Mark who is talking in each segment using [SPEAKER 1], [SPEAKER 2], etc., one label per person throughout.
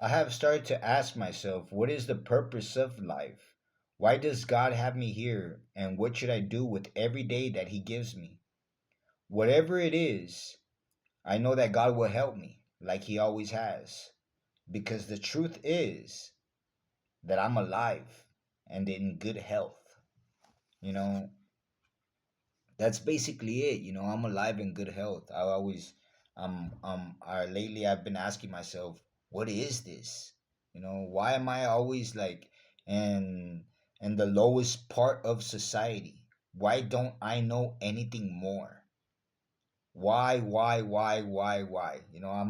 [SPEAKER 1] I have started to ask myself, what is the purpose of life? Why does God have me here? And what should I do with every day that He gives me? Whatever it is, I know that God will help me, like He always has. Because the truth is that I'm alive and in good health. You know, that's basically it. I'm alive in good health. I always, lately I've been asking myself, what is this? Why am I always like in in the lowest part of society? Why don't I know anything more? Why? I'm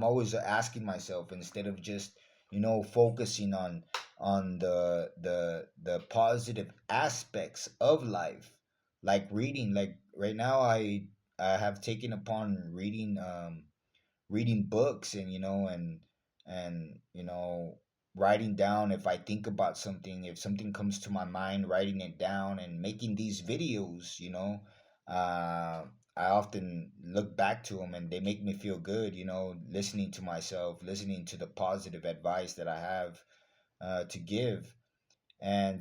[SPEAKER 1] always asking myself instead of just, focusing on the positive aspects of life, like reading. Like right now, I have taken upon reading books, and writing down if I think about something, if something comes to my mind, writing it down and making these videos. uh, I often look back to them and they make me feel good, listening to myself, listening to the positive advice that I have to give. And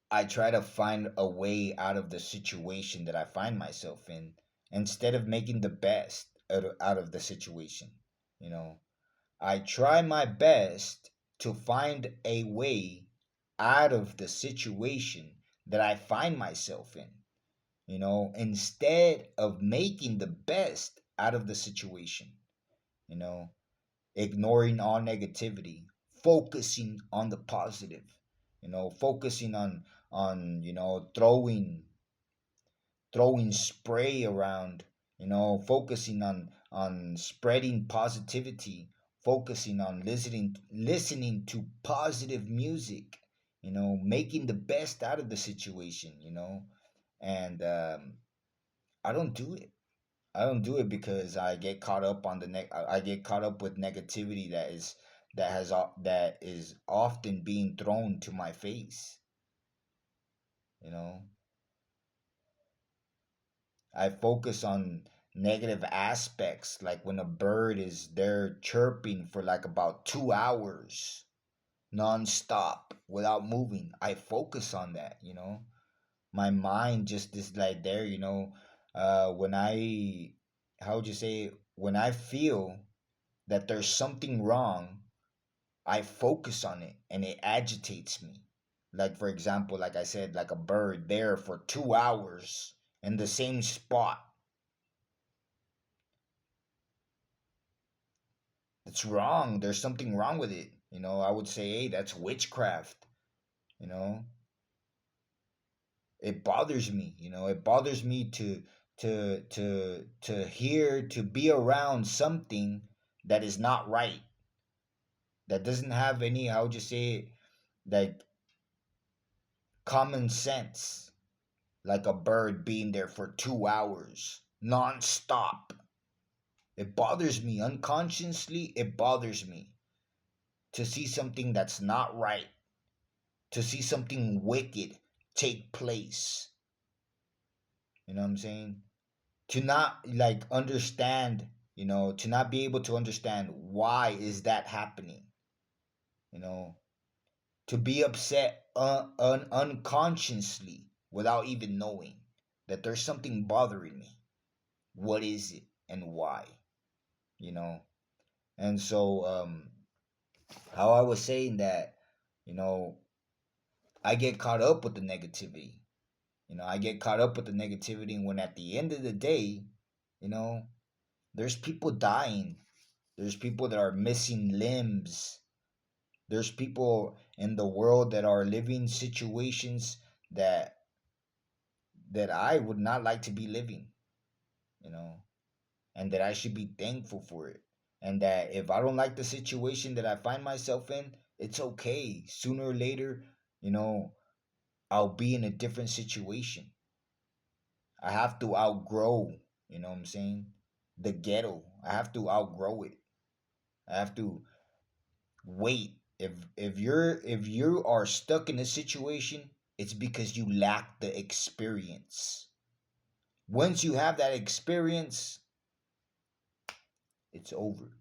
[SPEAKER 1] I try to find a way out of the situation that I find myself in, instead of making the best out of the situation. You know, I try my best to find a way out of the situation that I find myself in, instead of making the best out of the situation, you know, ignoring all negativity, focusing on the positive, focusing on throwing spray around, focusing on spreading positivity, focusing on listening to positive music, making the best out of the situation, and I don't do it. I don't do it because I get caught up on I get caught up with negativity that is often being thrown to my face. You know, I focus on negative aspects, like when a bird is there chirping for like about 2 hours nonstop without moving. I focus on that. My mind just is like there. When how would you say, when I feel that there's something wrong, I focus on it and it agitates me. Like, for example, like I said, like a bird there for 2 hours in the same spot. It's wrong. There's something wrong with it. I would say, hey, that's witchcraft. You know, it bothers me. It bothers me to be around something that is not right, that doesn't have any, how would you say it, like common sense, like a bird being there for 2 hours non-stop. It bothers me unconsciously. It bothers me to see something that's not right, to see something wicked take place. You know what I'm saying? To not like understand, to not be able to understand why is that happening. You know, to be upset unconsciously without even knowing that there's something bothering me. What is it and why? You know, and so how I was saying that, you know, I get caught up with the negativity. I get caught up with the negativity when at the end of the day, you know, there's people dying. There's people that are missing limbs. There's people in the world that are living situations that I would not like to be living, you know, and that I should be thankful for it. And that if I don't like the situation that I find myself in, it's okay. Sooner or later, you know, I'll be in a different situation. I have to outgrow, what I'm saying? The ghetto. I have to outgrow it. I have to wait. If you are stuck in a situation, it's because you lack the experience. Once you have that experience, it's over.